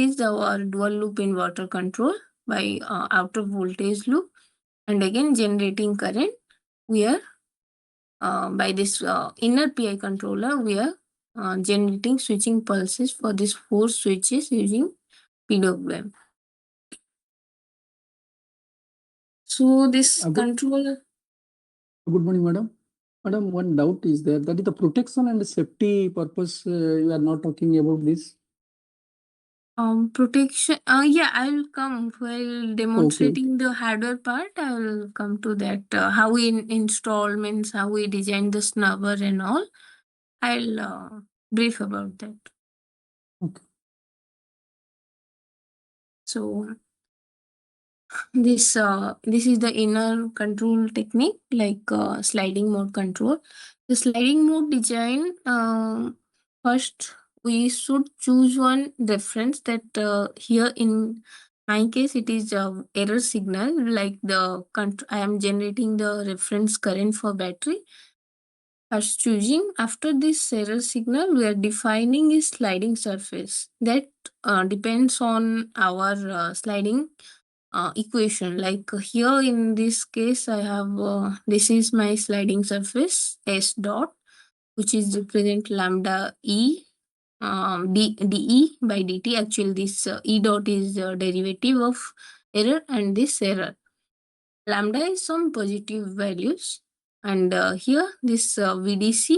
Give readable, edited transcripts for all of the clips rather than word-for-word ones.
is our dual loop inverter control by outer voltage loop, and again generating current. We are by this inner PI controller, we are generating switching pulses for these 4 switches using PWM. So this controller. Good morning, madam. Madam, one doubt is there, that is the protection and safety purpose. You are not talking about this. Protection. Yeah, I will come while demonstrating the hardware part. I will come to that. How we install, means how we design the snubber and all. I'll brief about that. Okay. So this is the inner control technique, like sliding mode control. The sliding mode design, first we should choose one reference that here in my case it is error signal, like the I am generating the reference current for battery. As choosing, after this error signal, we are defining a sliding surface that depends on our sliding equation. Like here in this case, I have this is my sliding surface S dot, which is represent lambda E dE by dt. Actually, this E dot is derivative of error, and this error. Lambda is some positive values, and here this VDC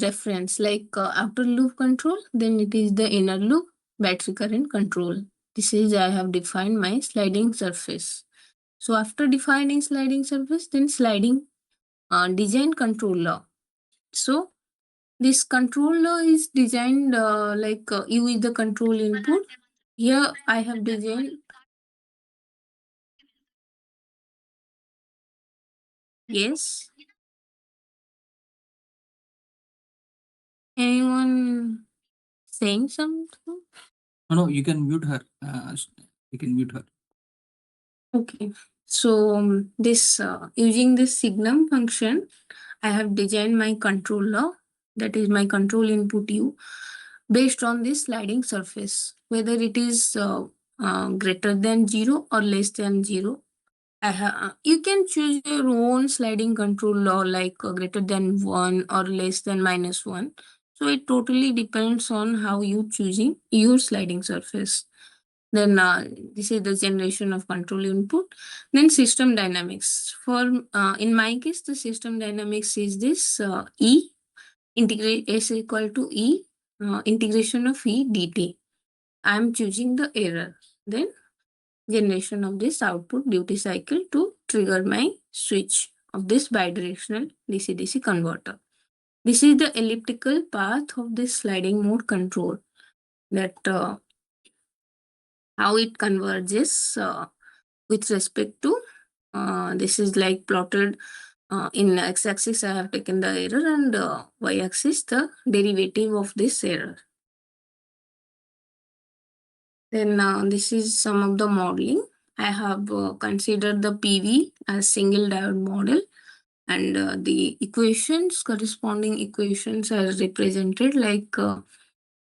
reference, like outer loop control, then it is the inner loop battery current control. This is I have defined my sliding surface. So after defining sliding surface, then sliding design controller. So this controller is designed like U is the control input. Here I have designed. Yes. Anyone saying something? No, you can mute her. You can mute her. Okay. So this using this signum function, I have designed my controller, that is my control input U, based on this sliding surface, whether it is greater than 0 or less than 0. You can choose your own sliding control law, like greater than 1 or less than -1. So it totally depends on how you choosing your sliding surface. Then this is the generation of control input. Then system dynamics. For in my case, the system dynamics is this E integrate S equal to E integration of E dt. I am choosing the error. Then generation of this output duty cycle to trigger my switch of this bidirectional DC-DC converter. This is the elliptical path of this sliding mode control, that how it converges with respect to this is like plotted in x-axis. I have taken the error, and y-axis the derivative of this error. Then this is some of the modeling. I have considered the PV as single diode model, and the equations, corresponding equations are represented like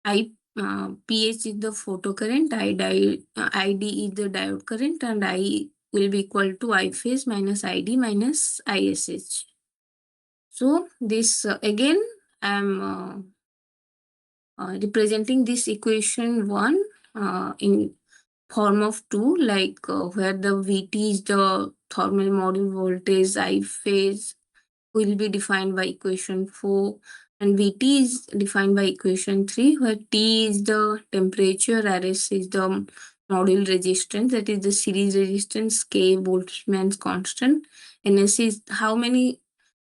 PH is the photocurrent, ID is the diode current, and I will be equal to I phase minus ID minus ISH. So this again I am representing this equation 1 in form of 2, like where the VT is the thermal module voltage, I phase will be defined by equation 4, and VT is defined by equation 3, where T is the temperature, RS is the module resistance, that is the series resistance, K Boltzmann's constant, NS is how many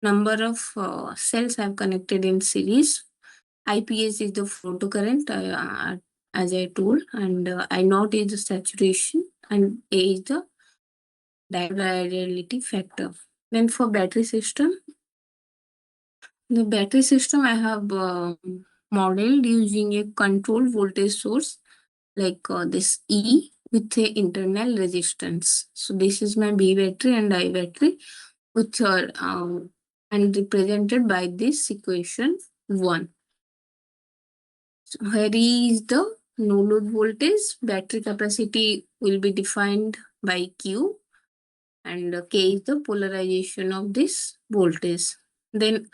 number of cells have connected in series, IPS is the photocurrent, as I told, and I naught is the saturation, and A is the diode ideality factor. Then for battery system, the battery system I have modeled using a control voltage source, like this E with a internal resistance. So this is my B battery and I battery, which are and represented by this equation 1. So here is the no load voltage. Battery capacity will be defined by Q, and K is the polarization of this voltage. Then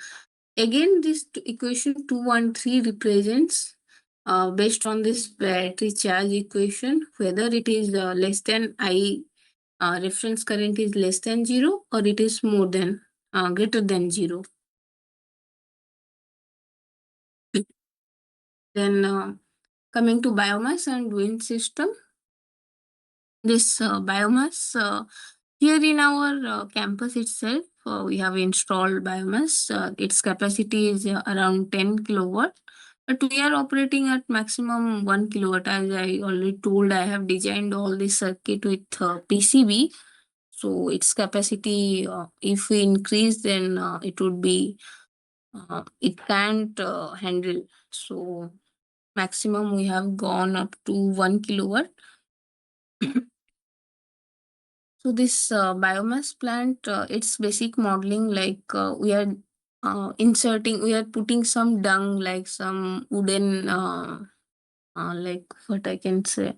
again, this equation 213 represents based on this battery charge equation, whether it is less than I reference current is less than 0 or it is more than greater than 0. Then coming to biomass and wind system, this biomass here in our campus itself, we have installed biomass. Its capacity is around 10 kilowatt, but we are operating at maximum 1 kilowatt. As I already told, I have designed all this circuit with PCB. So its capacity, if we increase, then it would be, it can't handle. So maximum we have gone up to 1 kilowatt. So this biomass plant, its basic modeling, like we are we are putting some dung, like some wooden, like what I can say,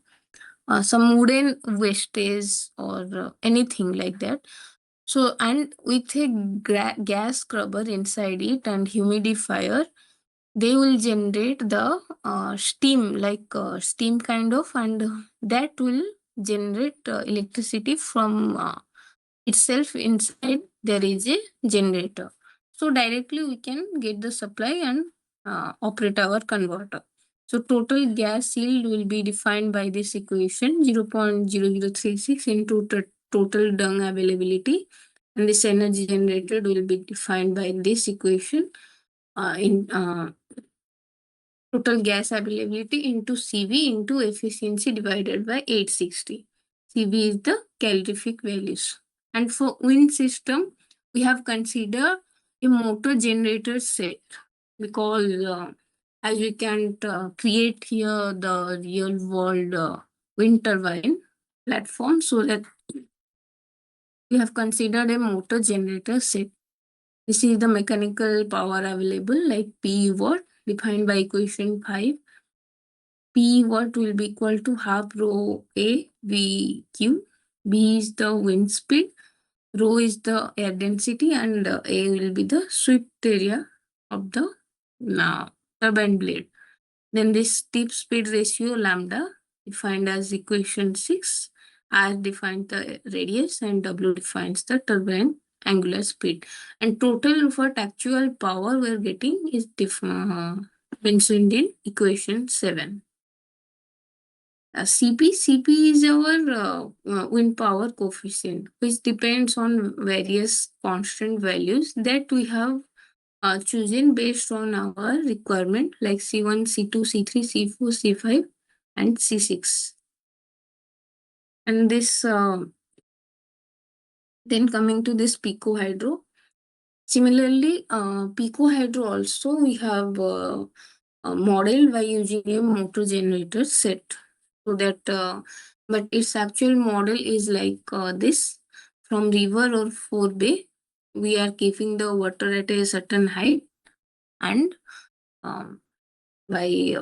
some wooden wastage or anything like that. So, and with a gas scrubber inside it and humidifier, they will generate the steam, like steam kind of, and that will generate electricity from itself. Inside there is a generator, so directly we can get the supply and operate our converter. So total gas yield will be defined by this equation 0.0036 into total dung availability, and this energy generated will be defined by this equation in total gas availability into CV into efficiency divided by 860. CV is the calorific values. And for wind system, we have considered a motor generator set, because as we can't create here the real world wind turbine platform, so that we have considered a motor generator set. This is the mechanical power available, like P watt, defined by equation 5. P watt will be equal to half rho A V Q. B is the wind speed, rho is the air density, and A will be the swept area of the turbine blade. Then this tip speed ratio lambda, defined as equation 6. R defines the radius and W defines the turbine angular speed. And total what actual power we're getting is mentioned in equation 7. CP is our wind power coefficient, which depends on various constant values that we have chosen based on our requirement, like C1, C2, C3, C4, C5, and C6. And this, then coming to this pico hydro. Similarly, pico hydro also we have a model by using a motor generator set. So that, but its actual model is like this. From river or forebay, we are keeping the water at a certain height, and by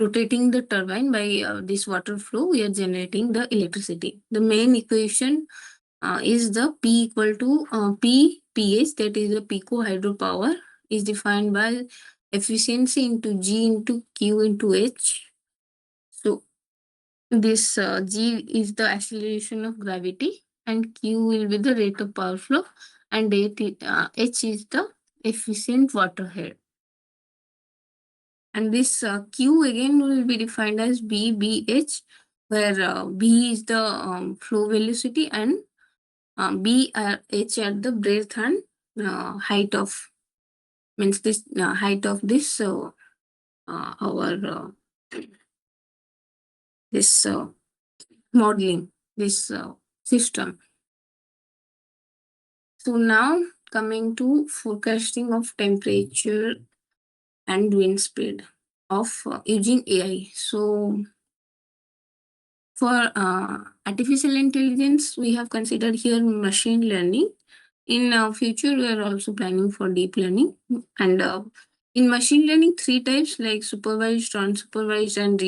rotating the turbine by this water flow, we are generating the electricity. The main equation is the P equal to PPH, that is the pico hydro power, is defined by efficiency into G into Q into H. So this G is the acceleration of gravity, and Q will be the rate of power flow, and H is the efficient water head. And this Q again will be defined as BBH, where B is the flow velocity, and B H are the breadth and height of, means this height of this our this modeling, this system. So now coming to forecasting of temperature and wind speed of using AI. So for artificial intelligence, we have considered here machine learning. In future, we are also planning for deep learning. And In machine learning, three types like supervised, unsupervised, and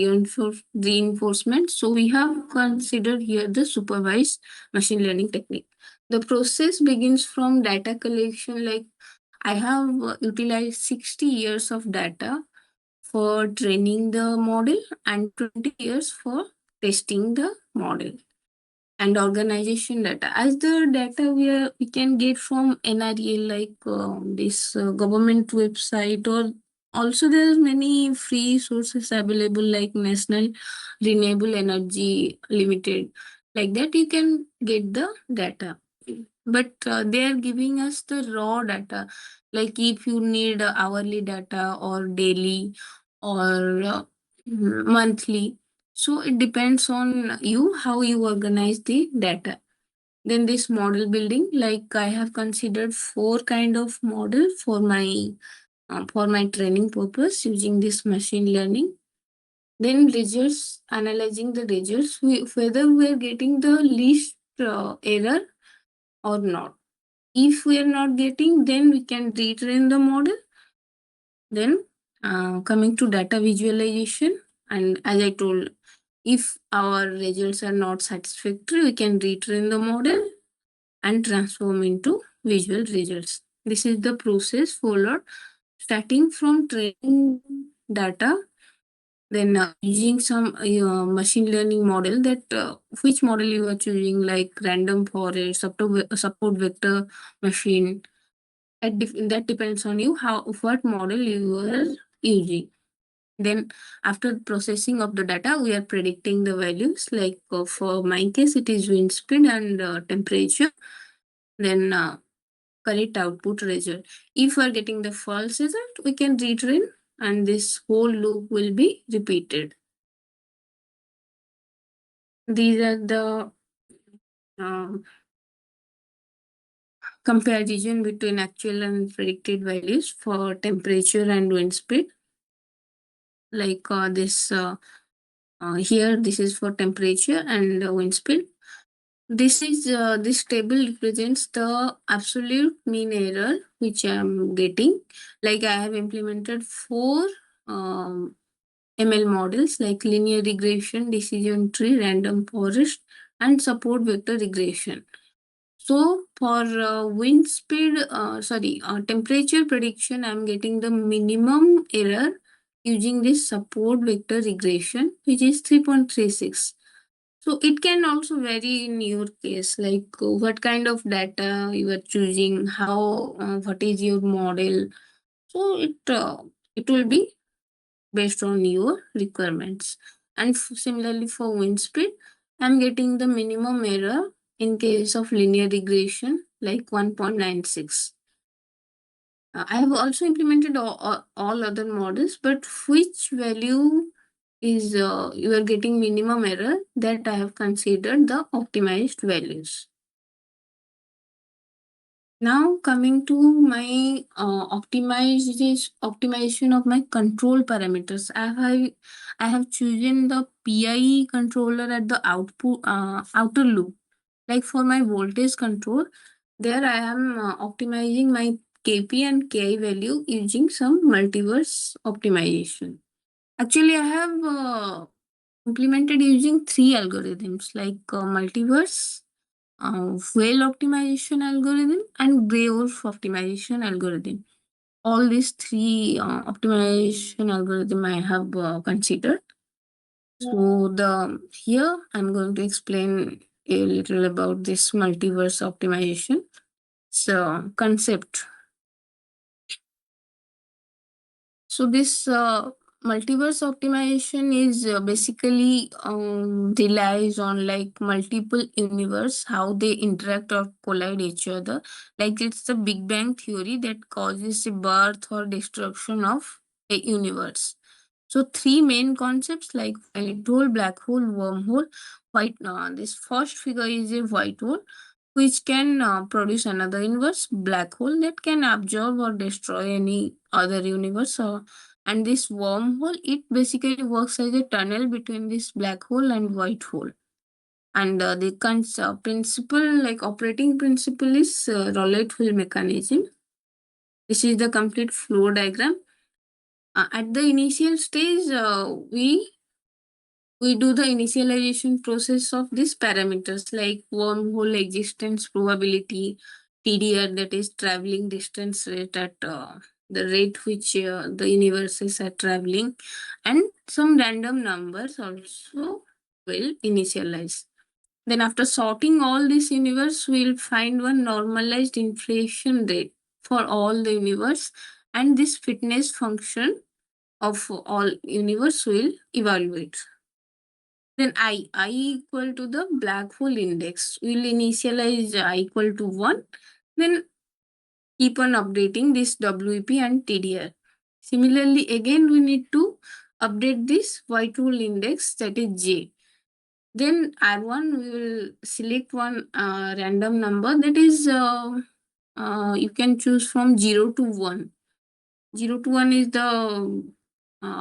reinforcement. So we have considered here the supervised machine learning technique. The process begins from data collection. Like I have utilized 60 years of data for training the model and 20 years for testing the model. And organization data, as the data we can get from NREL, like this government website, or also there's many free sources available like National Renewable Energy Limited. Like that you can get the data, but they are giving us the raw data. Like if you need hourly data or daily or monthly, so it depends on you how you organize the data. Then this model building, like I have considered four kind of model for my training purpose using this machine learning. Then results, analyzing the results, whether we are getting the least error or not. If we are not getting, then we can retrain the model. Then coming to data visualization, and as I told, if our results are not satisfactory, we can retrain the model and transform into visual results. This is the process followed, starting from training data, then using some machine learning model, that which model you are choosing, like random forest, support vector machine. That depends on you how what model you are using. Then after processing of the data, we are predicting the values. Like for my case, it is wind speed and temperature. Then correct output result. If we are getting the false result, we can retrain and this whole loop will be repeated. These are the um, comparison between actual and predicted values for temperature and wind speed. Like this here, this is for temperature and wind speed. This table represents the absolute mean error which I am getting. Like I have implemented four ML models like linear regression, decision tree, random forest, and support vector regression. So for temperature prediction, I'm getting the minimum error using this support vector regression, which is 3.36. So it can also vary in your case, like what kind of data you are choosing, what is your model. So it will be based on your requirements. And similarly for wind speed, I'm getting the minimum error in case of linear regression, like 1.96. I have also implemented all other models, but which value is you are getting minimum error, that I have considered the optimized values. Now coming to my optimization of my control parameters. I have chosen the PI controller at the outer loop. Like for my voltage control, there I am optimizing my KP and KI value using some multiverse optimization. Actually, I have implemented using three algorithms like multiverse, whale optimization algorithm, and gray wolf optimization algorithm. All these three optimization algorithm I have considered. So here I'm going to explain a little about this multiverse optimization. So concept. So this multiverse optimization is basically relies on like multiple universe, how they interact or collide each other. Like it's the Big Bang theory that causes a birth or destruction of a universe. So three main concepts like white hole, black hole, wormhole. This first figure is a white hole, which can produce another universe, black hole, that can absorb or destroy any other universe. And this wormhole, it basically works as a tunnel between this black hole and white hole. And the principle, like operating principle, is Rowlett wheel mechanism. This is the complete flow diagram. At the initial stage, we do the initialization process of these parameters like wormhole existence probability, TDR, that is traveling distance rate at the rate which the universes are traveling, and some random numbers also will initialize. Then after sorting all this universe, we'll find one normalized inflation rate for all the universe, and this fitness function of all universe will evaluate. Then I equal to the black hole index. We'll initialize I equal to 1. Then keep on updating this WEP and TDR. Similarly, again, we need to update this white hole index, that is J. Then R1, we will select one random number, that is you can choose from 0 to 1. 0 to 1 is the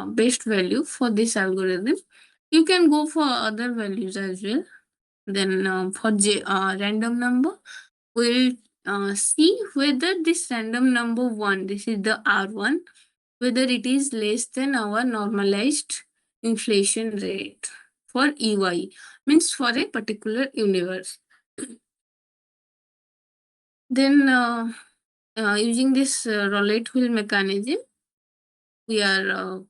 best value for this algorithm. You can go for other values as well. Then for random number, we'll see whether this random number 1, this is the R1, whether it is less than our normalized inflation rate for EY, means for a particular universe. Then using this roulette wheel mechanism, we are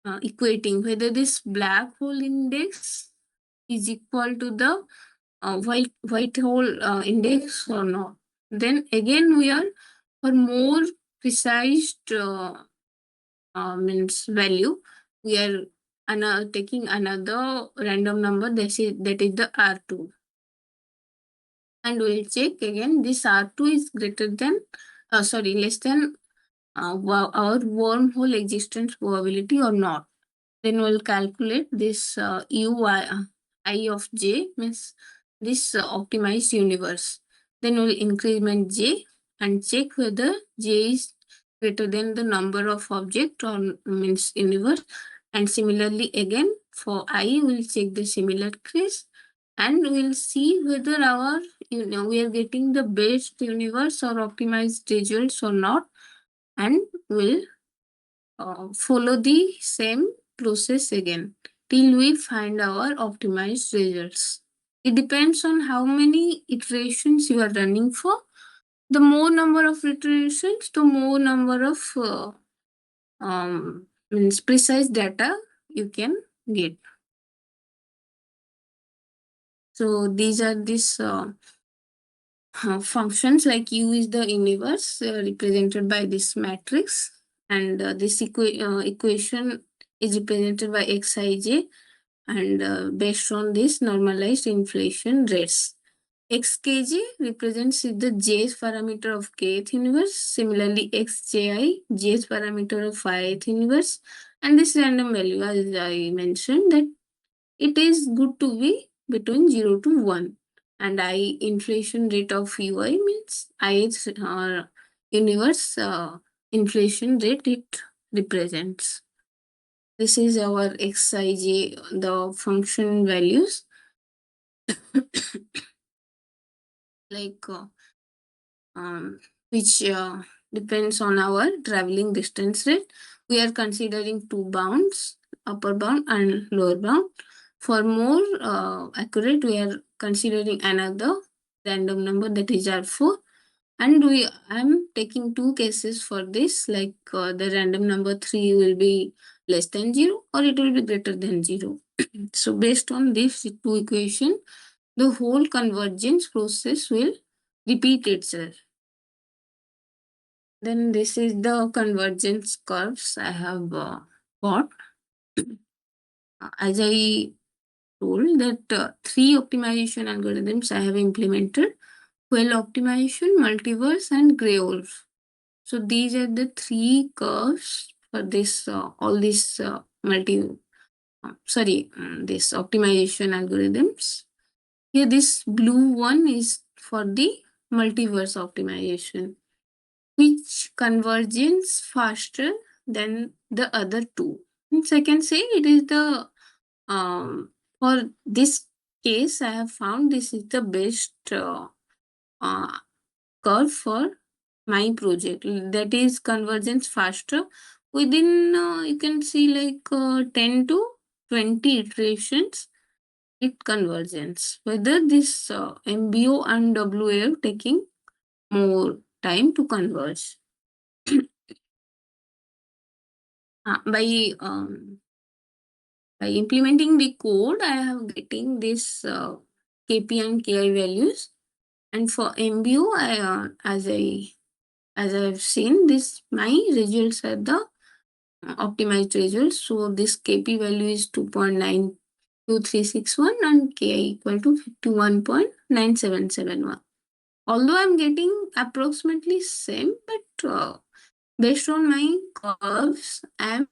equating whether this black hole index is equal to the white hole index or not. Then again we are for more precise means value, we are taking another random number, that is the R2, and we'll check again this R2 is greater than less than our wormhole existence probability or not. Then we'll calculate this I of J, means this optimized universe. Then we'll increment J and check whether J is greater than the number of object or means universe. And similarly again for I, we'll check the similar case and we'll see whether our we are getting the best universe or optimized results or not, and we'll follow the same process again till we find our optimized results. It depends on how many iterations you are running for. The more number of iterations, the more number of means precise data you can get. So these are these functions, like U is the universe represented by this matrix, and this equation is represented by Xij, and based on this normalized inflation rates. Xkj represents the jth parameter of kth universe. Similarly, xji, jth parameter of ith universe. And this random value, as I mentioned, that it is good to be between 0 to 1. And I inflation rate of UI means ith universe inflation rate it represents. This is our xij, the function values. Like which depends on our traveling distance rate. We are considering two bounds, upper bound and lower bound. For more accurate, we are considering another random number, that is R4. And I'm taking two cases for this, like the random number 3 will be less than 0 or it will be greater than 0. So based on this two equation, the whole convergence process will repeat itself. Then this is the convergence curves I have got. As I told that 3 optimization algorithms I have implemented: Quell optimization, multiverse, and gray wolf. So these are the 3 curves for this all these this optimization algorithms. Here this blue one is for the multiverse optimization, which converges faster than the other two. Means I can say it is the for this case I have found this is the best curve for my project, that is convergence faster within you can see like 10 to 20 iterations it convergence. Whether this MBO and WA taking more time to converge. By implementing the code, I have getting this KP and KI values, and for MBO, as I've seen this, my results are the optimized results. So this KP value is 2.92361 and KI equal to 51.9771. Although I'm getting approximately same, but based on my curves, I'm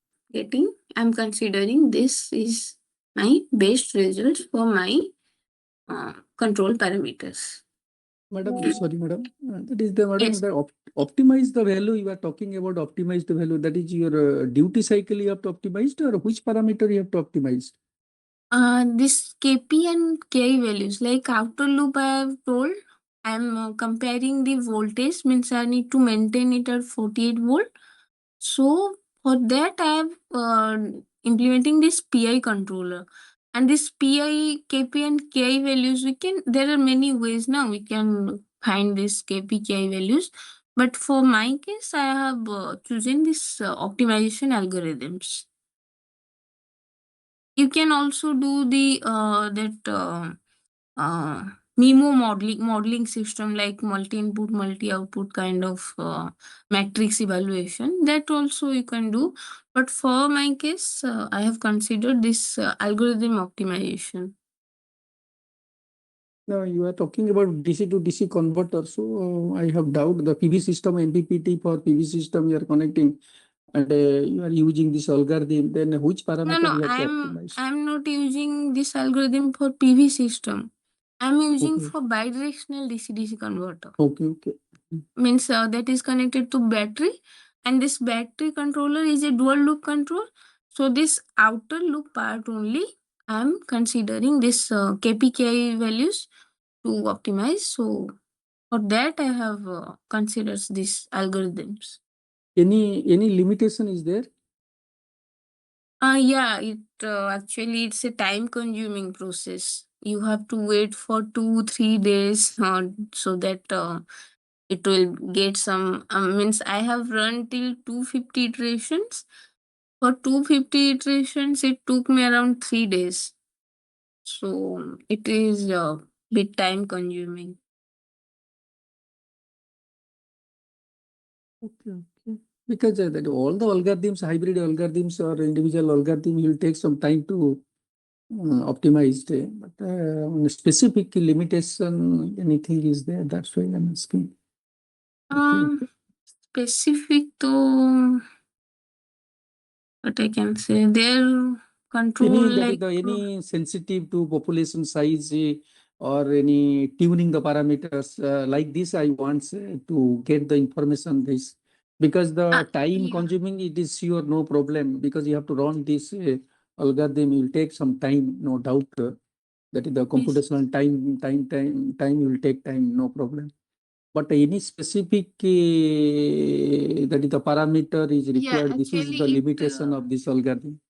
considering this is my best results for my control parameters. Madam, sorry, madam. That is the madam. Yes. The optimize the value you are talking about. Optimize the value. That is your duty cycle. You have to optimize, or which parameter you have to optimize? This KP and KI values, like outer loop I have told, I'm comparing the voltage, means I need to maintain it at 48 volt. So for that I have implementing this PI controller. And this PI, KP and KI values, there are many ways now we can find this KP, KI values. But for my case, I have chosen this optimization algorithms. You can also do the MIMO modeling system, like multi-input, multi-output kind of matrix evaluation. That also you can do. But for my case, I have considered this algorithm optimization. No, you are talking about DC to DC converter. So I have doubt the PV system, MPPT for PV system you are connecting, and you are using this algorithm. Then which parameter No, you have to optimize? I'm not using this algorithm for PV system. I'm using Okay. for bidirectional DC-DC converter. Okay. Means that is connected to battery, and this battery controller is a dual loop control. So this outer loop part only I'm considering this KPKI values to optimize. So for that I have considered these algorithms. Any limitation is there? Yeah, it actually it's a time consuming process. You have to wait for 2-3 days so that it will get some means I have run till 250 iterations. For 250 iterations it took me around 3 days. So it is a bit time consuming. Okay. Because that all the algorithms, hybrid algorithms or individual algorithm will take some time to optimize. But specific limitation, anything is there? That's why I'm asking. Specific though, what I can say, their control Any sensitive to population size or any tuning the parameters like this, I want to get the information this, because the time consuming it is sure no problem, because you have to run this algorithm will take some time, no doubt. That is the computational time will take time, no problem. But any specific that is the parameter is required. This is the limitation of this algorithm.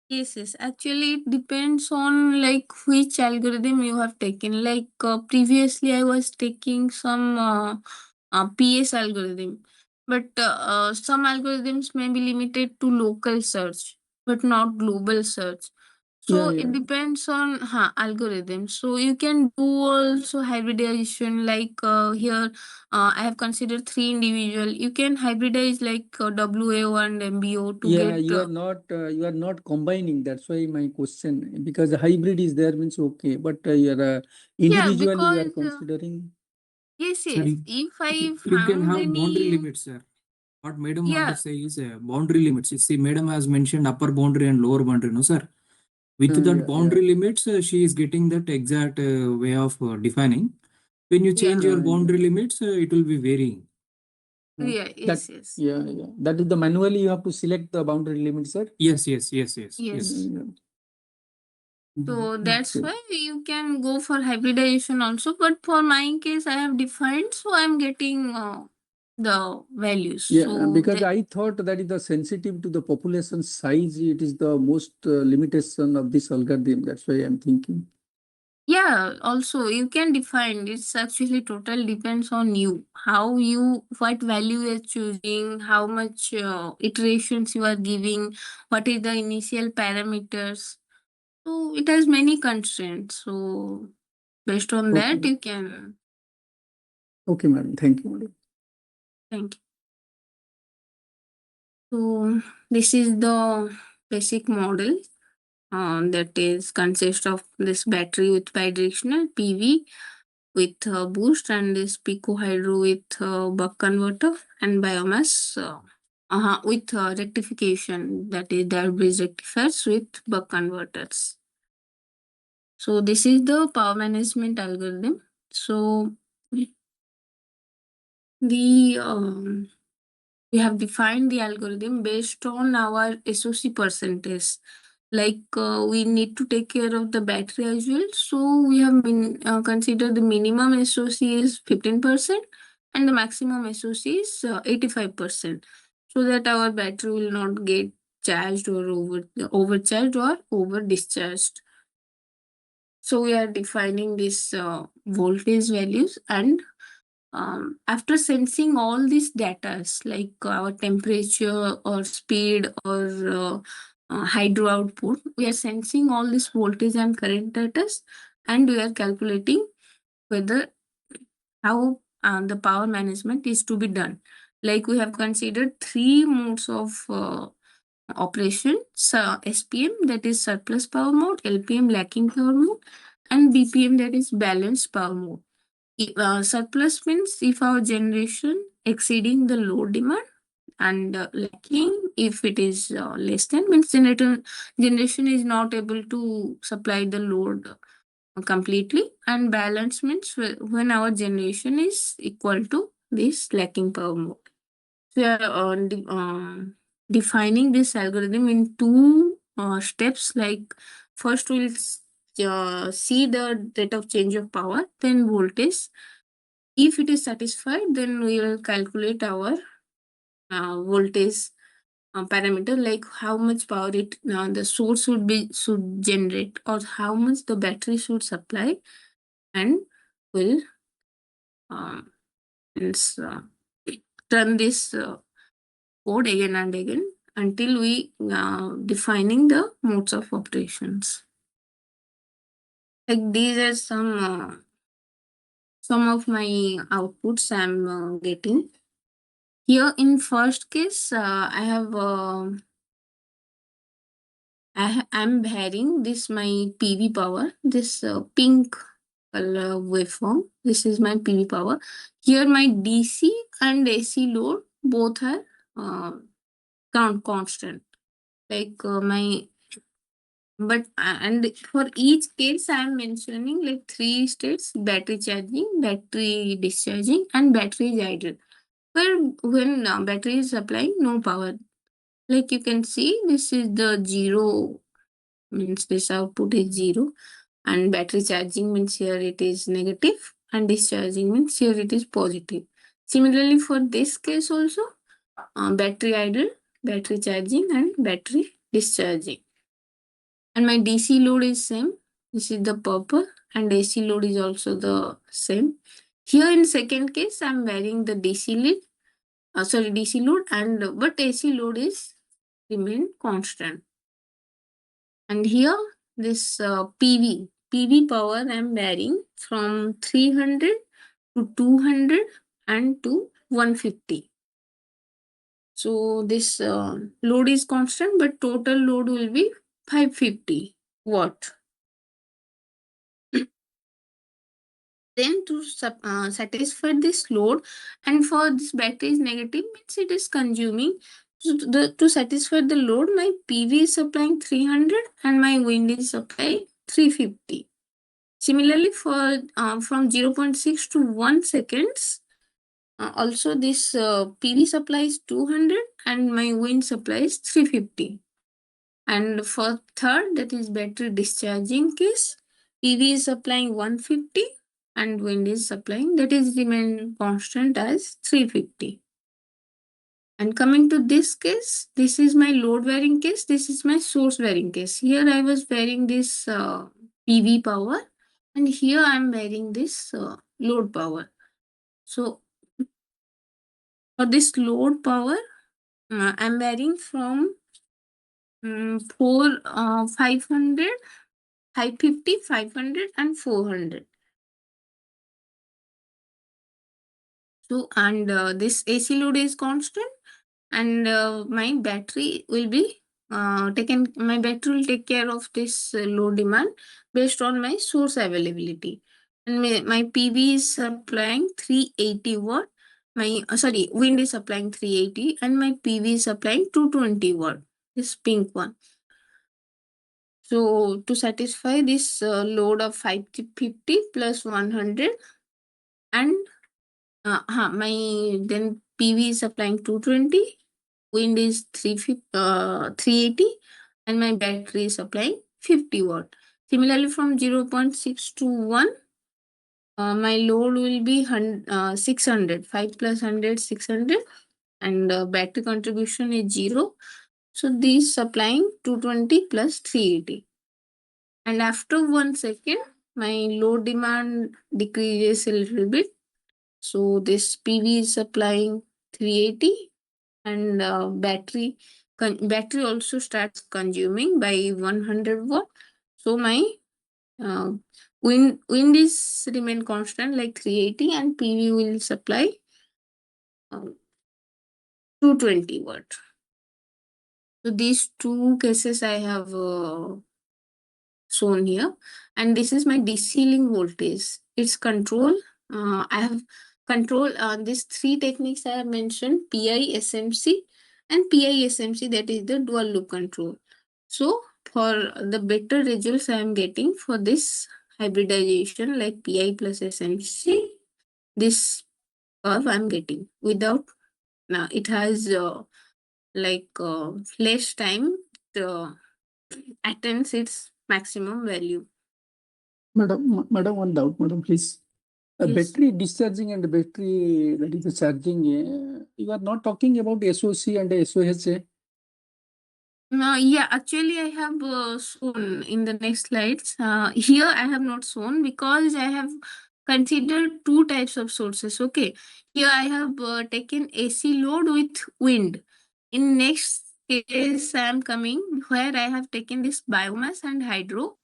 Yes. Actually, it depends on like which algorithm you have taken. Like previously, I was taking some PS algorithm, but some algorithms may be limited to local search, but not global search. So Yeah. it depends on algorithm. So you can do also hybridization. Like here, I have considered 3 individual. You can hybridize like WAO and MBO to get. You are not combining. That's why my question, because the hybrid is there means okay, but you're individual you are because considering. yes. Sir, If I you can found have boundary any, limits, sir. What madam want to say is boundary limits. You see, madam has mentioned upper boundary and lower boundary, no, sir. With that boundary limits, she is getting that exact way of defining. When you change your boundary limits, it will be varying. yes. That is the manually you have to select the boundary limit, sir. Yes. So that's why you can go for hybridization also. But for my case, I have defined, so I'm getting the values. Yeah, So because I thought that is the sensitive to the population size. It is the most limitation of this algorithm. That's why I'm thinking. yeah, also you can define, it's actually total depends on you, how you, what value you're choosing, how much iterations you are giving, what is the initial parameters. So it has many constraints. So based on that, Okay. you can. Okay, madam. Thank you, madam. Thank you. So this is the basic model that is consist of this battery with bidirectional PV with boost and this pico hydro with buck converter and biomass with rectification, that is diode bridge rectifiers with buck converters. So this is the power management algorithm. So the we have defined the algorithm based on our SOC percentage. Like we need to take care of the battery as well. So we have been considered the minimum SOC is 15% and the maximum SOC is 85%. So that our battery will not get charged or overcharged or over discharged. So we are defining this voltage values, and after sensing all these data like our temperature or speed or hydro output, we are sensing all this voltage and current data, and we are calculating whether how the power management is to be done. Like we have considered three modes of operation. So SPM, that is surplus power mode, LPM, lacking power mode, and BPM, that is balanced power mode. Surplus means if our generation exceeding the load demand, and lacking if it is less than, means generation is not able to supply the load completely, and balance means when our generation is equal to this lacking power mode. We are defining this algorithm in two steps. Like first we'll see the rate of change of power, then voltage. If it is satisfied, then we will calculate our voltage parameter, like how much power it the source should generate, or how much the battery should supply, and will um, means, run this code again and again until we defining the modes of operations. Like these are some of my outputs I'm getting. Here in first case, I'm having this my PV power, this pink color waveform. This is my PV power. Here my DC and AC load both are constant. Like my but and for each case I'm mentioning like three states: battery charging, battery discharging, and battery is idle. Where when battery is supplying no power, like you can see, this is the zero, means this output is zero, and battery charging means here it is negative, and discharging means here it is positive. Similarly for this case also, battery idle, battery charging, and battery discharging. And my DC load is same. This is the purple, and AC load is also the same. Here in second case, I'm varying the DC load, DC load, and but AC load is remain constant. And here this PV power I'm varying from 300 to 200 and to 150. So this load is constant, but total load will be 550 watt. Then to satisfy this load, and for this battery is negative, means it is consuming. So to satisfy the load, my PV is supplying 300 and my wind is supplying 350. Similarly, for from 0.6 to 1 seconds, also this PV supplies 200 and my wind supplies 350. And for third, that is battery discharging case, PV is supplying 150 and wind is supplying, that is remain constant as 350. And coming to this case, this is my load varying case, this is my source varying case. Here I was varying this PV power, and here I am varying this load power. So for this load power, I am varying from 500, 550, 500 and 400. So, and this AC load is constant, and my battery will be my battery will take care of this load demand based on my source availability. And my PV is supplying 380 watt. My wind is supplying 380, and my PV is supplying 220 watt. This pink one. So to satisfy this load of 550 plus 100, and my then PV is supplying 220, wind is 380, and my battery is supplying 50 watt. Similarly, from 0.6 to 1, my load will be 600. 5 plus 100, 600, and battery contribution is 0. So these supplying 220 plus 380. And after 1 second, my load demand decreases a little bit. So this PV is supplying 380, and battery also starts consuming by 100 watt. So my uh, wind is remain constant like 380, and PV will supply 220 watt. So these two cases I have shown here, and this is my DC link voltage. It's control. I have control these three techniques I have mentioned: PI, SMC, and PI SMC. That is the dual loop control. So for the better results I am getting for this hybridization, like PI plus SMC, this curve I am getting without. Now it has less time to attains its maximum value. Madam, one doubt, madam, please. Yes. Battery discharging and battery that is the charging, you are not talking about SOC and SOH. Yeah, actually, I have shown in the next slides. Here, I have not shown because I have considered two types of sources. Okay, here I have taken AC load with wind. In next case, I am coming where I have taken this biomass and hydro.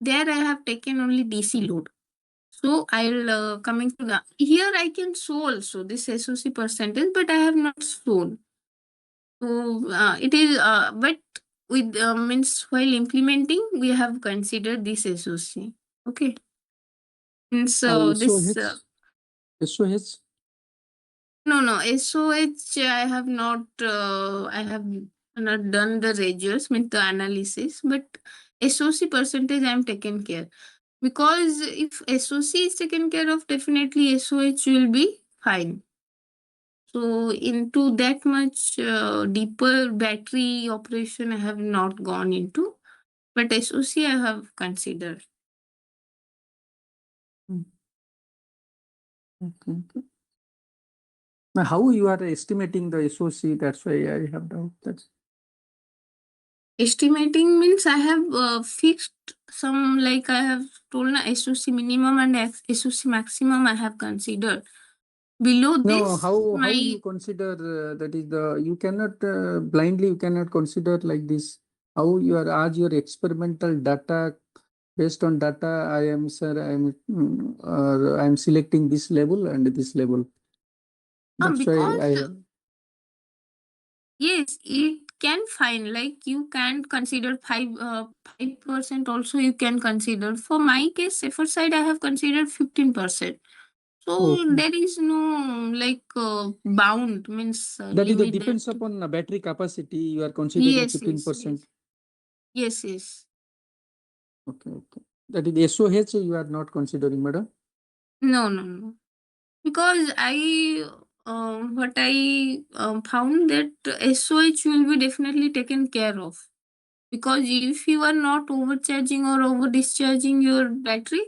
There, I have taken only DC load. So I'll coming to the here I can show also this SOC percentage, but I have not shown. So it is, but with means while implementing, we have considered this SOC. Okay. And so this SOH? no SOH I have not done the results with the analysis, but SOC percentage I am taken care, because if SOC is taken care of, definitely SOH will be fine. So into that much deeper battery operation I have not gone into, but SOC I have considered. Okay. Now, how you are estimating the SOC? That's why I have doubt. That's Estimating means I have fixed some, like I have told na SOC minimum and SOC maximum I have considered. Below no. this, How you consider that is the you cannot blindly you cannot consider like this. How you are as your experimental data based on data. I am sir. I am selecting this level and this level. That's why because yes, it can find, like you can consider 5% also you can consider. For my case, safer side, I have considered 15%. So Okay. there is no like bound, means That is the limit depends that. upon the battery capacity. You are considering Yes, 15%. yes. Okay. That is the SOH you are not considering, madam. No. Because what I found that SOH will be definitely taken care of. Because if you are not overcharging or over discharging your battery,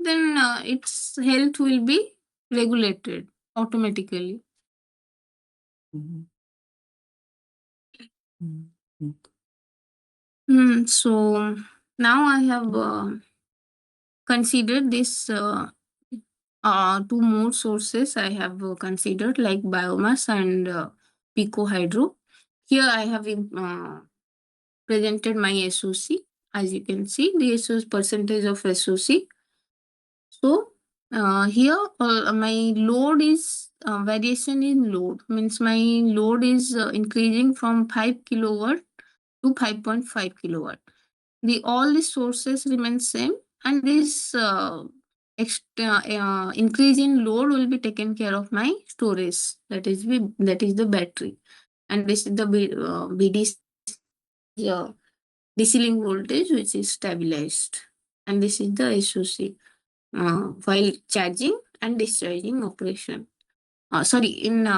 then its health will be regulated automatically. Mhm. So now I have considered this two more sources I have considered, like biomass and pico hydro. Here I have presented my SOC. As you can see, the SOC percentage of SOC. So here my load is variation in load, means my load is increasing from 5 kilowatt to 5.5 kilowatt. All the sources remain same, and this increase in load will be taken care of my storage, that is the battery, and this is the BDC DC link voltage, which is stabilized, and this is the SOC while charging and discharging operation. Sorry, in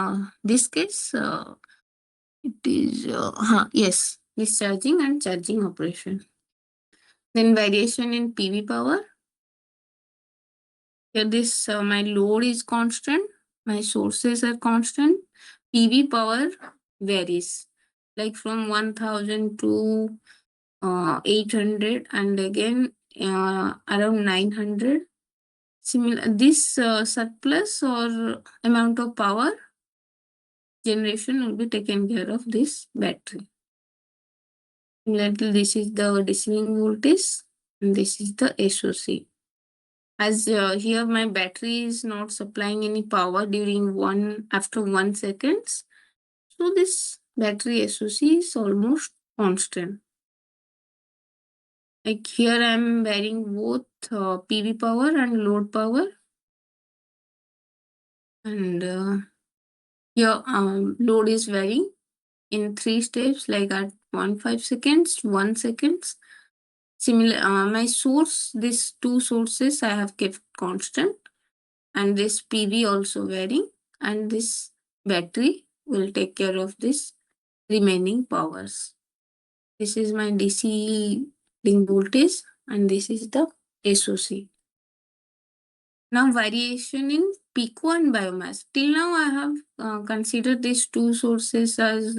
this case, it is yes, discharging and charging operation. Then variation in PV power. Here this my load is constant, my sources are constant. PV power varies, like from 1000 to 800, and again around 900. Similar, this surplus or amount of power generation will be taken care of this battery. Similarly, this is the DC voltage, and this is the SOC. As here my battery is not supplying any power during after 1 seconds, so this battery SOC is almost constant. Like here I am varying both PV power and load power, and here load is varying in 3 steps, like at 1.5 seconds, 1 seconds. Similar, my source, these two sources I have kept constant, and this PV also varying, and this battery will take care of this remaining powers. This is my DC link voltage, and this is the SOC. Now variation in pico and biomass. Till now I have considered these two sources as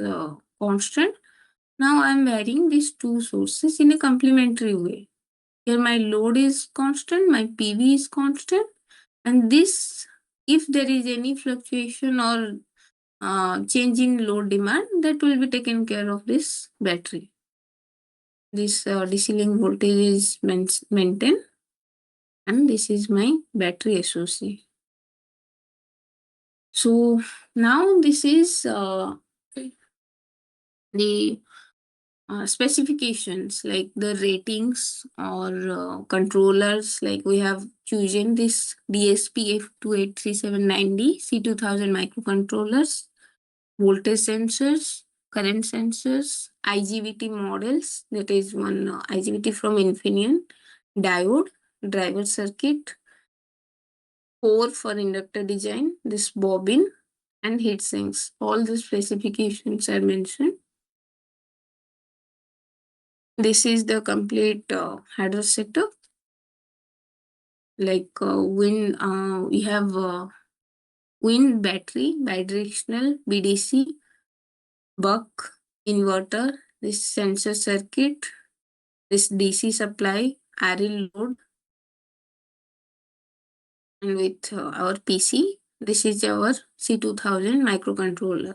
constant. Now I am varying these two sources in a complementary way. Here my load is constant, my PV is constant, and this, if there is any fluctuation or change in load demand, that will be taken care of this battery. This DC link voltage is maintained, and this is my battery SOC. So now this is the specifications, like the ratings or controllers. Like we have chosen this DSP F28379D C2000 microcontrollers, voltage sensors, current sensors, IGBT models, that is one IGBT from Infineon, diode, driver circuit, core for inductor design, this bobbin, and heat sinks. All the specifications are mentioned. This is the complete header setup. Like we have wind battery, bidirectional, BDC, buck, inverter, this sensor circuit, this DC supply, RL load, and with our PC, this is our C2000 microcontroller.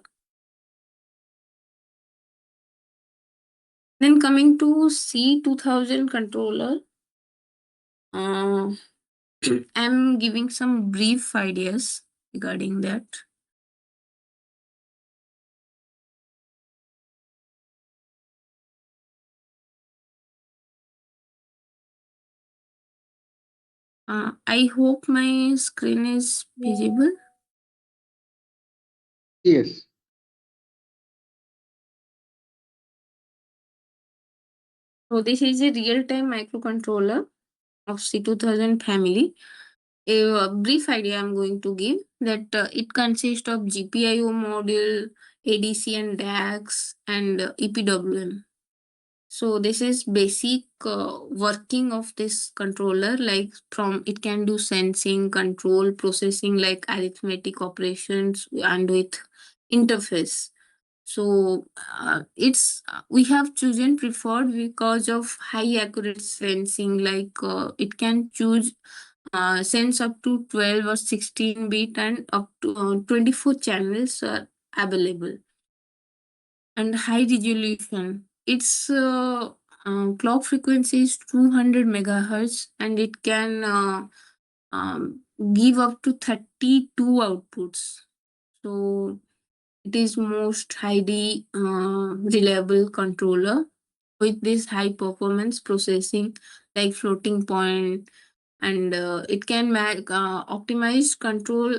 Then coming to C2000 controller, I'm giving some brief ideas regarding that. I hope my screen is visible. Yes. So this is a real-time microcontroller of C2000 family. A brief idea I'm going to give that it consists of GPIO module, ADC and DAX, and EPWM. So this is basic working of this controller, like from it can do sensing, control, processing like arithmetic operations, and with interface. So it's we have chosen preferred because of high accurate sensing. Like it can choose sense up to 12 or 16 bit and up to 24 channels are available, and high resolution. Its clock frequency is 200 megahertz, and it can give up to 32 outputs. So it is most highly reliable controller with this high performance processing like floating point, and it can optimize control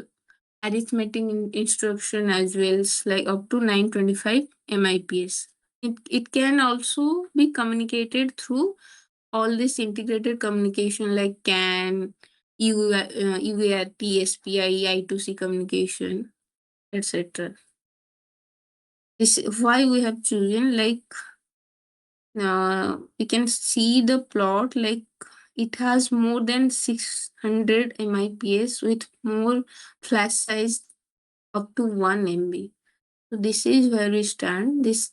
arithmetic instruction as well, like up to 925 MIPS. It can also be communicated through all this integrated communication like CAN, UART, SPI, I2C communication, etc. This is why we have chosen like we can see the plot like it has more than 600 MIPS with more flash size up to 1 MB. So this is where we stand. This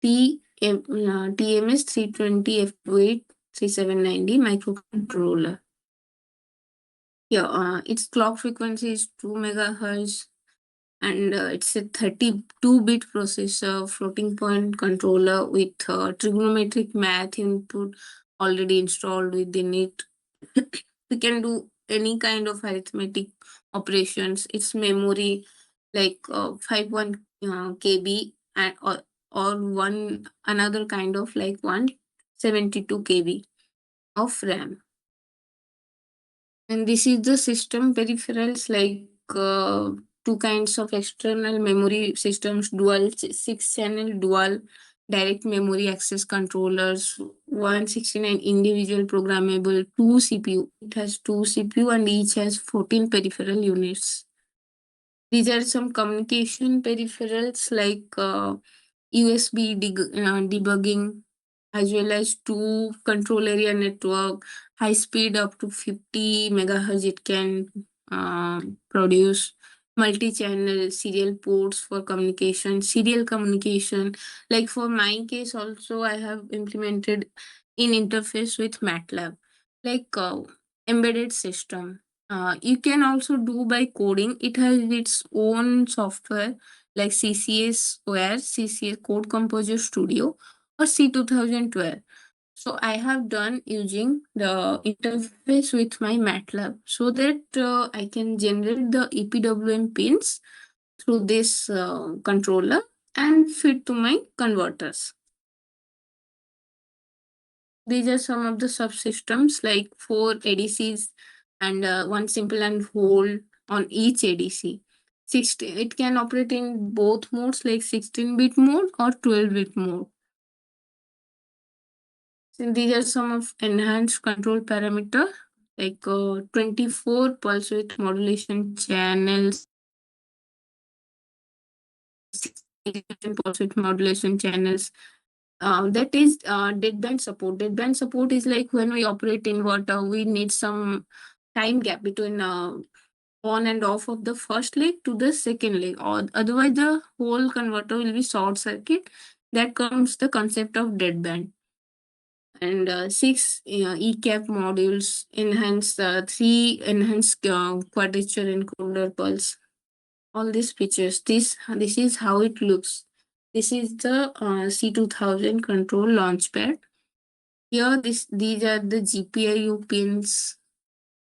TMS 320 F28 3790 microcontroller. Yeah, its clock frequency is 2 megahertz, and it's a 32-bit processor, floating point controller with trigonometric math input already installed within it. We can do any kind of arithmetic operations. Its memory like 51 KB and or one another kind of like 172 KB of RAM. And this is the system peripherals like two kinds of external memory systems, dual 6-channel dual direct memory access controllers, 169 individual programmable, 2 CPU. It has 2 CPU and each has 14 peripheral units. These are some communication peripherals like USB debugging, as well as 2 control area network, high speed up to 50 megahertz it can produce, multi-channel serial ports for communication, serial communication. Like for my case also I have implemented in interface with MATLAB, like embedded system. You can also do by coding. It has its own software like CCS Ware, CCS Code Composer Studio, or C2012. So I have done using the interface with my MATLAB so that I can generate the EPWM pins through this controller and fit to my converters. These are some of the subsystems like 4 ADCs and one simple and whole on each ADC. It can operate in both modes like 16-bit mode or 12-bit mode. So these are some of enhanced control parameter like 24 pulse width modulation channels, pulse width modulation channels. That is deadband support. Deadband support is like when we operate inverter, we need some time gap between on and off of the first leg to the second leg, or otherwise the whole converter will be short circuit. That comes the concept of deadband. And 6 ECAP modules, enhance 3 enhanced quadrature encoder pulse. All these features. This is how it looks. This is the C2000 control launchpad. Here, these are the GPIO pins.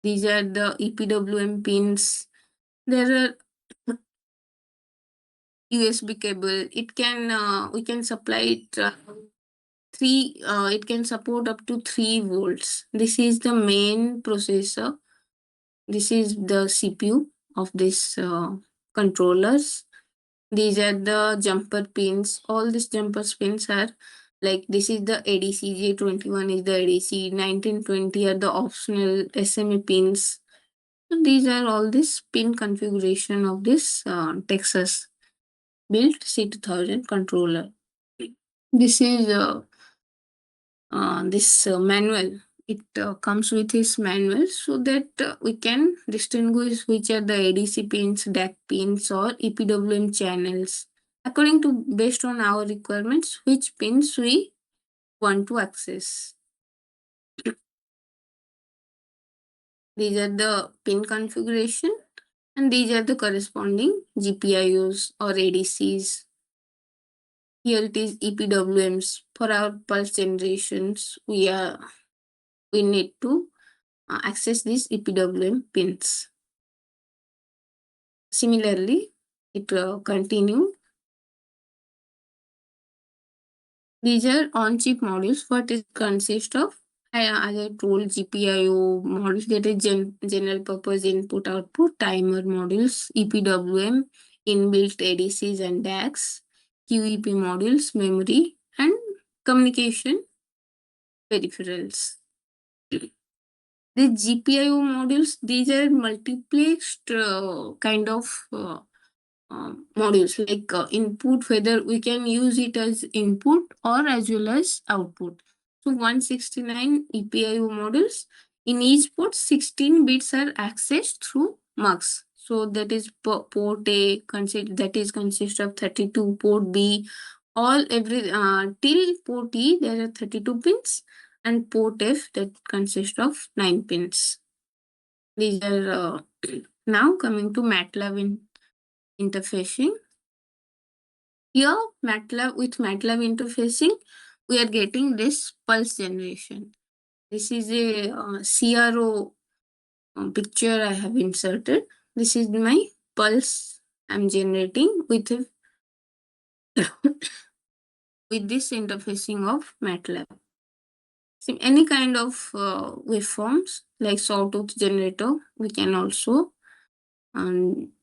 These are the EPWM pins. There are USB cable. It can we can supply it it can support up to 3 volts. This is the main processor. This is the CPU of this controllers. These are the jumper pins. All these jumper pins are like this is the ADC, J21 is the ADC, 1920 are the optional SMA pins. So these are all this pin configuration of this Texas built C2000 controller. This is this manual. It comes with this manual so that we can distinguish which are the ADC pins, DAC pins, or EPWM channels. according to based on our requirements, which pins we want to access. These are the pin configuration, and these are the corresponding GPIOs or ADCs. Here it is EPWMs. For our pulse generations, we need to access these EPWM pins. Similarly, it continue. These are on-chip modules. What it consists of? As I told, GPIO modules, that is general purpose input output, timer modules, EPWM, inbuilt ADCs and DACs, QEP modules, memory, and communication peripherals. The GPIO modules, these are multiplexed kind of modules, like input, whether we can use it as input or as well as output. So 169 EPIO modules. In each port, 16 bits are accessed through mux. So that is port A, that is consist of 32, port B, till port E, there are 32 pins, and port F that consists of 9 pins. These are now coming to MATLAB interfacing. Here, with MATLAB interfacing, we are getting this pulse generation. This is a CRO picture I have inserted. This is my pulse I'm generating with with this interfacing of MATLAB. So any kind of waveforms like sawtooth generator, we can also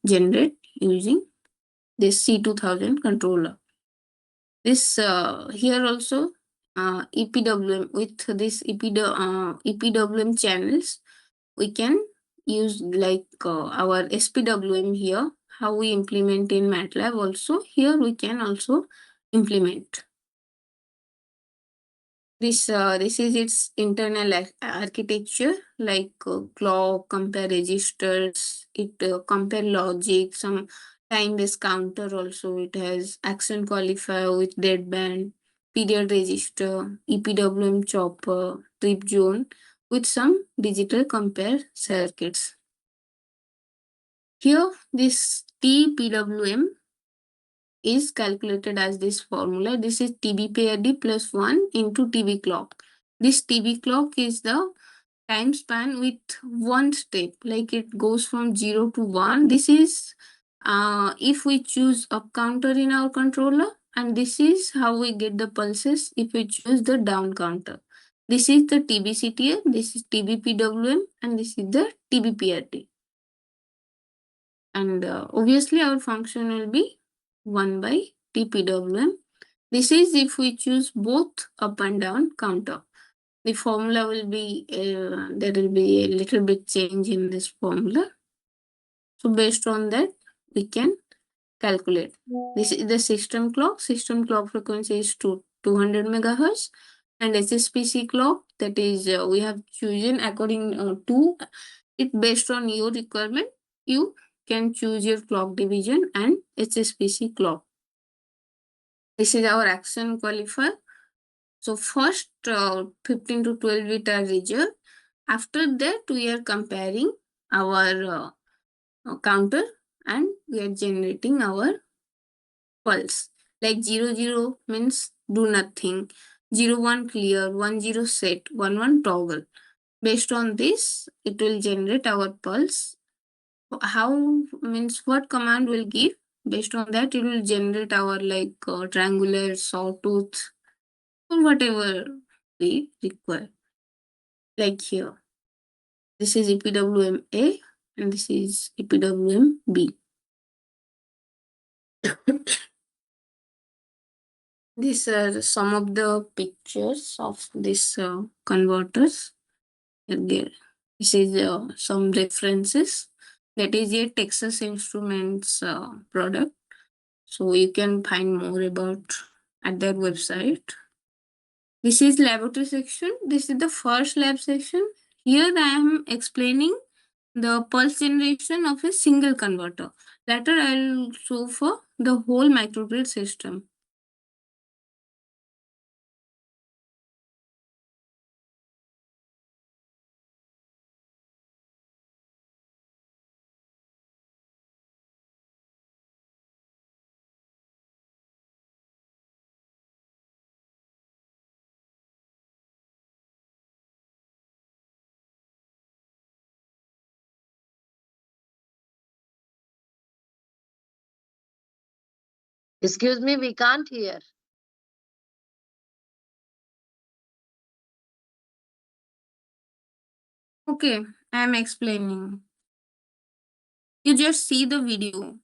generate using this C2000 controller. This here also EPWM, with this EPWM channels, we can use like our SPWM here, how we implement in MATLAB also, here we can also implement. This is its internal architecture, like clock, compare registers, it compare logic, some time-based counter also. It has action qualifier with deadband, period register, EPWM chopper, trip zone, with some digital compare circuits. Here, this TPWM is calculated as this formula. This is TB pair D plus 1 into TB clock. This TB clock is the time span with one step, like it goes from 0 to 1. This is if we choose up counter in our controller, and this is how we get the pulses if we choose the down counter. This is the TBCTL, this is TBPWM, and this is the TBPRT. And obviously our function will be 1 by TPWM. This is if we choose both up and down counter. The formula will be, there will be a little bit change in this formula. So based on that, we can calculate. This is the system clock. System clock frequency is 200 megahertz. And HSPC clock, that is we have chosen according to it, based on your requirement. You can choose your clock division and HSPC clock. This is our action qualifier. So first 15 to 12 bit are reserved. After that, we are comparing our counter and we are generating our pulse. Like 00 means do nothing, 01 clear, 10 set, 11 toggle. Based on this, it will generate our pulse. How means what command will give? Based on that, it will generate our like triangular, sawtooth, or whatever we require. Like here, this is EPWM A and this is EPWM B. These are some of the pictures of these converters. Again, this is some references. That is a Texas Instruments product. So you can find more about at their website. This is laboratory section. This is the first lab section. Here I am explaining the pulse generation of a single converter. Later I will show for the whole microgrid system. Excuse me, we can't hear. Okay, I am explaining. You just see the video.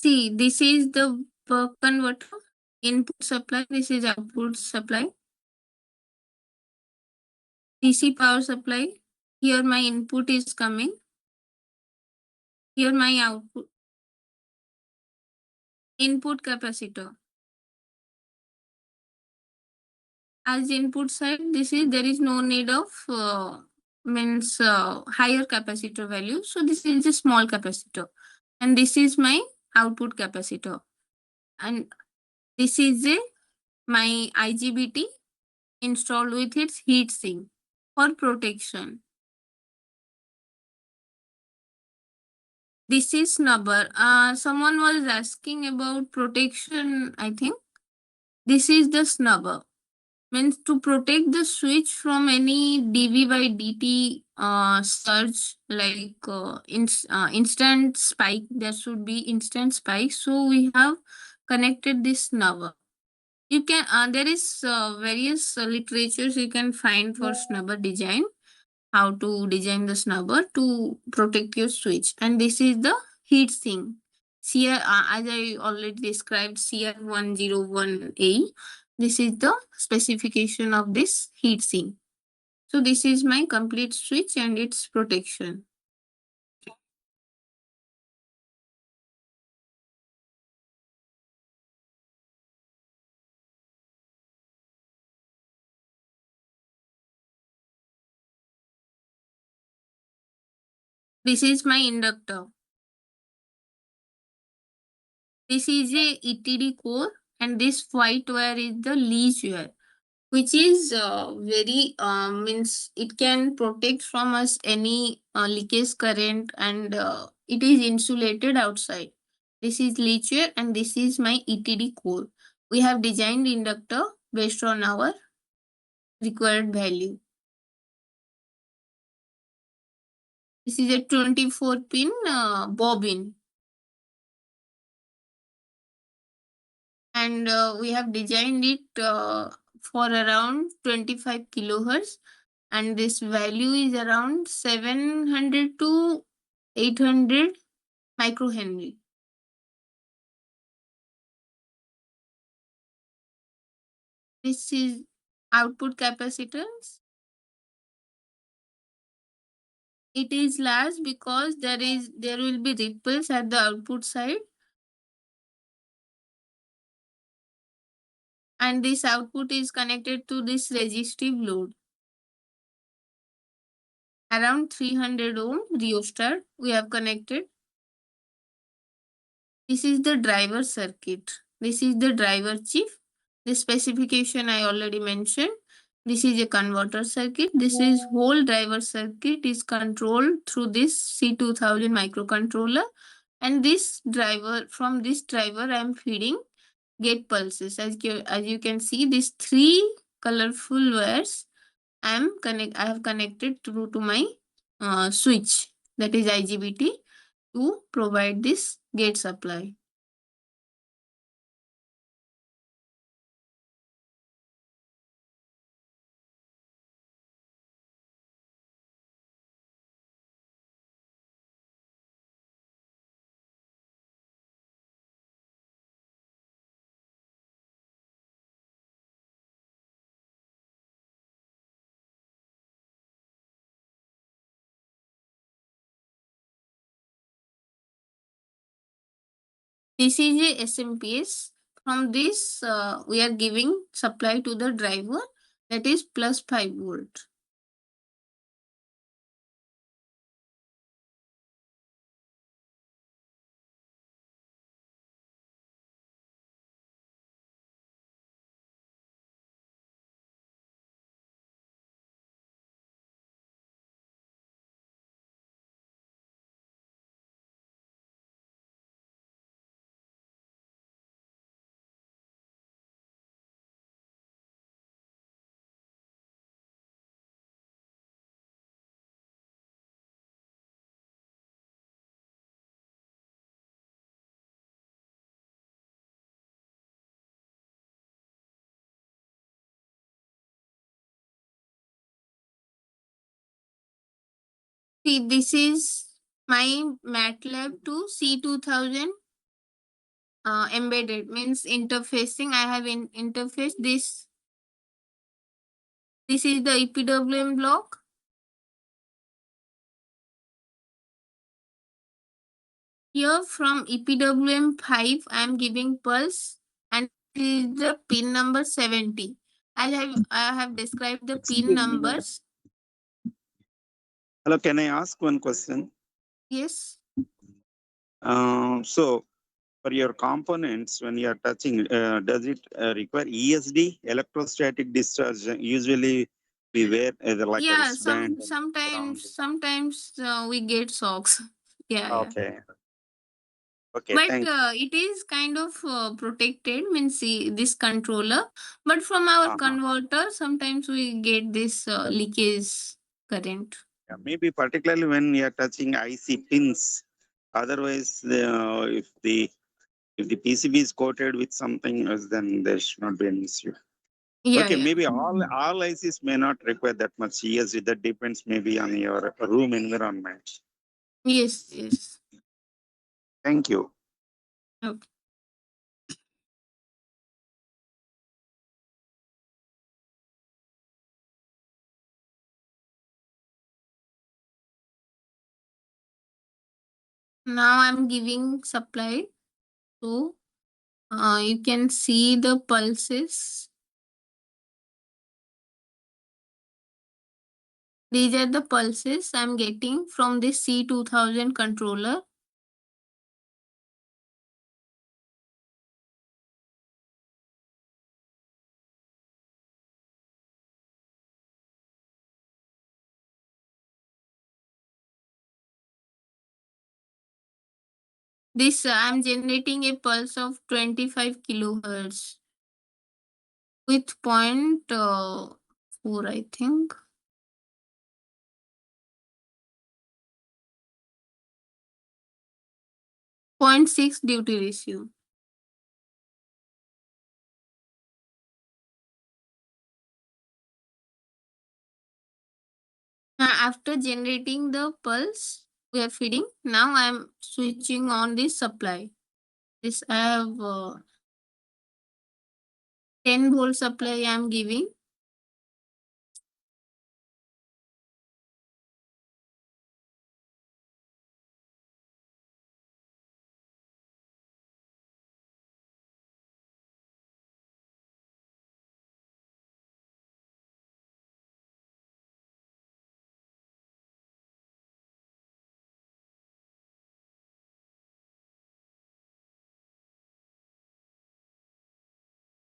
See, this is the buck converter, input supply, this is output supply. DC power supply, here my input is coming, here my output. Input capacitor. As input side, there is no need of higher capacitor value. So this is a small capacitor. And this is my output capacitor. And this is my IGBT installed with its heat sink for protection. This is snubber. Someone was asking about protection, I think. This is the snubber. Means to protect the switch from any dV by dt surge, like instant spike. There should be instant spike. So we have connected this snubber. You can there is various literatures you can find for snubber design, how to design the snubber to protect your switch. And this is the heat sink. CR, as I already described, CR101A. This is the specification of this heat sink. So this is my complete switch and its protection. This is my inductor. This is a ETD core and this white wire is the leach wire, which is very means it can protect from us any leakage current, and it is insulated outside. This is leach wire and this is my ETD core. We have designed inductor based on our required value. This is a 24 pin bobbin. And we have designed it for around 25 kilohertz, and this value is around 700 to 800 microhenry. This is output capacitance. It is large because there will be ripples at the output side, and this output is connected to this resistive load. Around 300 ohm rheostat we have connected. This is the driver circuit. This is the driver chip. The specification I already mentioned. This is a converter circuit. This is whole driver circuit is controlled through this C2000 microcontroller. And this driver, from this driver, I am feeding gate pulses. As you can see, these three colorful wires I have connected through to my switch, that is IGBT, to provide this gate supply. This is a SMPS. From this, we are giving supply to the driver, that is plus 5 volt. See, this is my MATLAB to C2000 embedded, means interfacing. I have interface this. This is the EPWM block. Here from EPWM 5, I am giving pulse, and this is the pin number 70. I have described the pin numbers. Hello, can I ask one question? Yes. So, for your components, when you are touching, does it require ESD, electrostatic discharge? Usually, we wear like a wristband. Sometimes we get socks. Yeah. Okay. Okay, But thank you. it is kind of protected, means see, this controller. But from our converter, sometimes we get this leakage current. Yeah, maybe particularly when you are touching IC pins. Otherwise, if the PCB is coated with something else, then there should not be an issue. Yeah, Okay, yeah. maybe all ICs may not require that much ESD. That depends maybe on your room environment. Yes, yes. Thank you. Okay. Now I'm giving supply. So you can see the pulses. These are the pulses I'm getting from this C2000 controller. This I'm generating a pulse of 25 kilohertz with 0.4, I think. 0.6 duty ratio. After generating the pulse, we are feeding. Now I am switching on the supply. This I have 10 volt supply I am giving.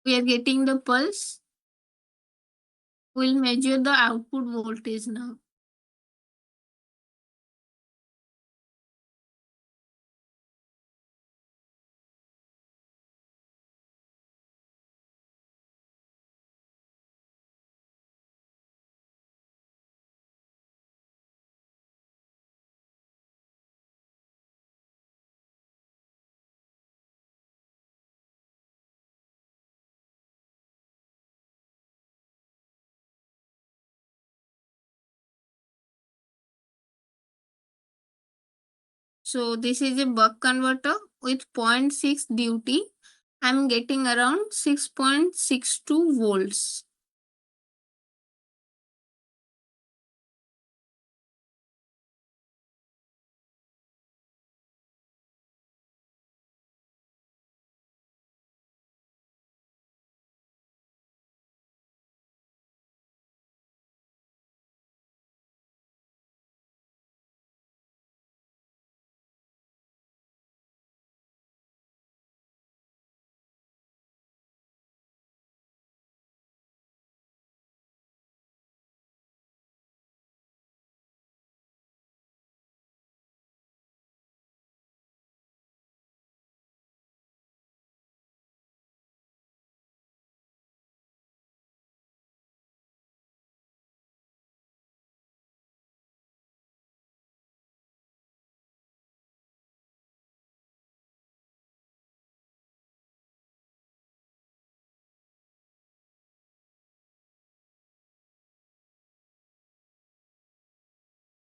We are getting the pulse. We'll measure the output voltage now. So this is a buck converter with 0.6 duty. I'm getting around 6.62 volts.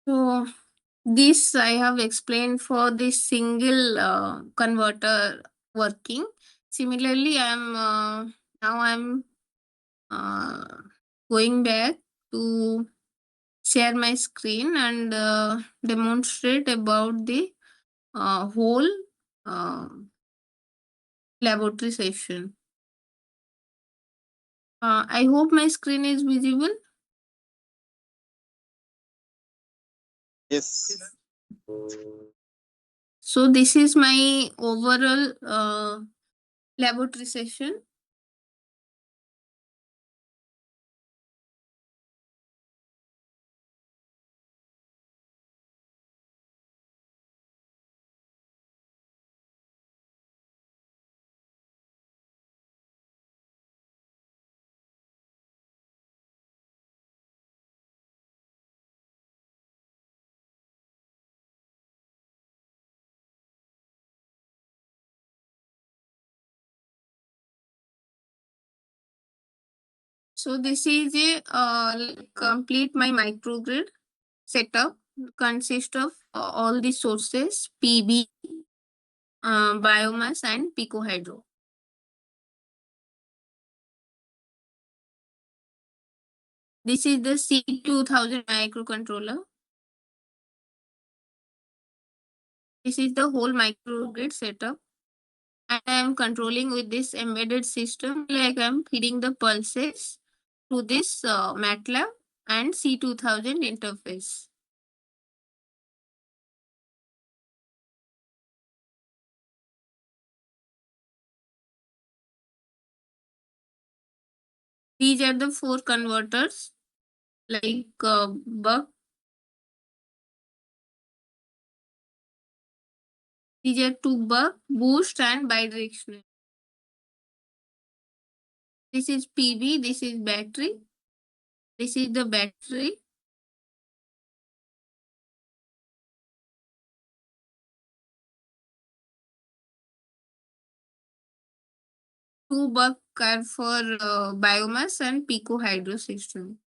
So this I have explained for this single converter working. Similarly, I'm uh, going back to share my screen and demonstrate about the whole uh, laboratory session. I hope my screen is visible. Yes. So this is my overall laboratory session. So this is a complete my microgrid setup consists of all the sources PB, biomass and picohydro. This is the C2000 microcontroller. This is the whole microgrid setup. And I am controlling with this embedded system, like I am feeding the pulses to this MATLAB and C2000 interface. These are the 4 converters like buck. These are 2 buck, boost and bidirectional. This is PB, this is battery. This is the battery. Two buck are for biomass and picohydro system.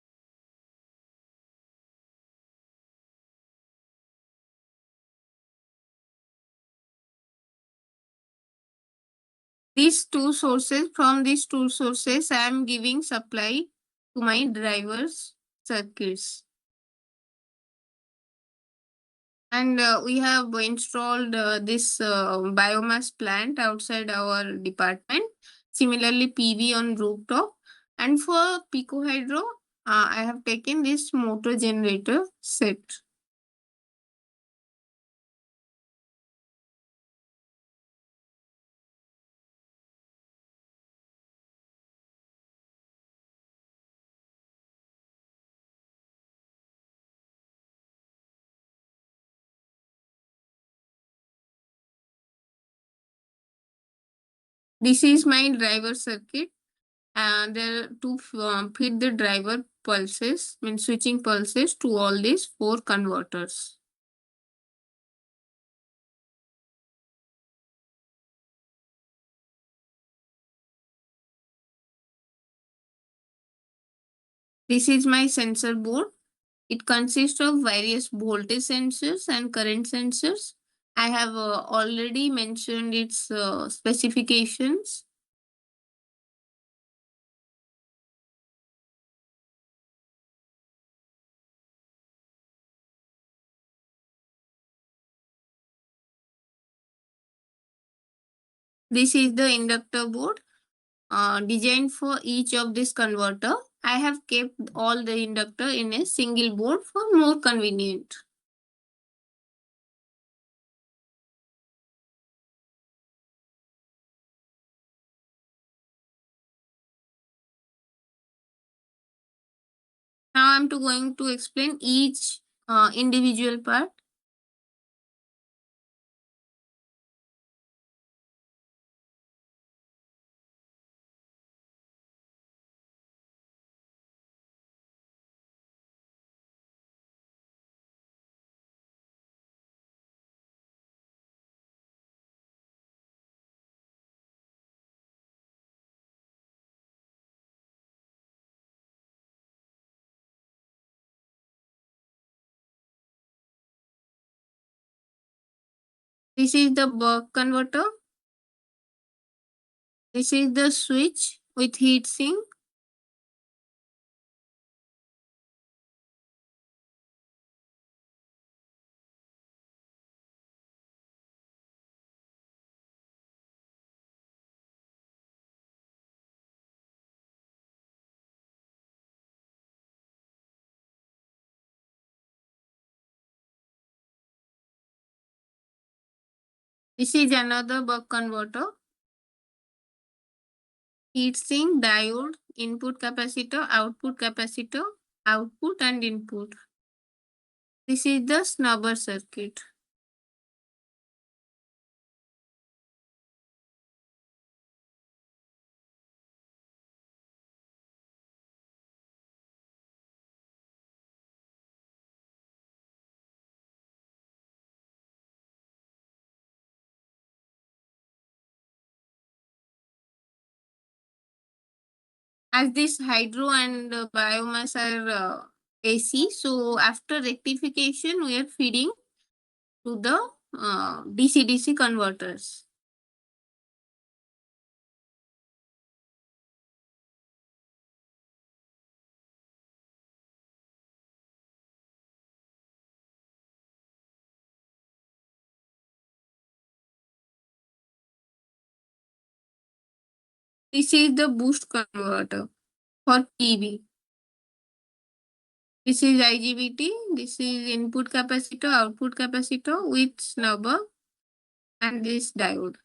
These two sources, from these two sources, I am giving supply to my drivers circuits. And we have installed this biomass plant outside our department. Similarly, PV on rooftop. And for picohydro, I have taken this motor generator set. This is my driver circuit. And there to feed the driver pulses, means switching pulses to all these 4 converters. This is my sensor board. It consists of various voltage sensors and current sensors. I have already mentioned its specifications. This is the inductor board designed for each of this converter. I have kept all the inductor in a single board for more convenient. Now I'm going to explain each individual part. This is the buck converter. This is the switch with heat sink. This is another buck converter. Heat sink, diode, input capacitor, output and input. This is the snubber circuit. As this hydro and biomass are AC, so after rectification, we are feeding to the DC-DC converters. This is the boost converter for PV. This is IGBT. This is input capacitor, output capacitor with snubber and this diode.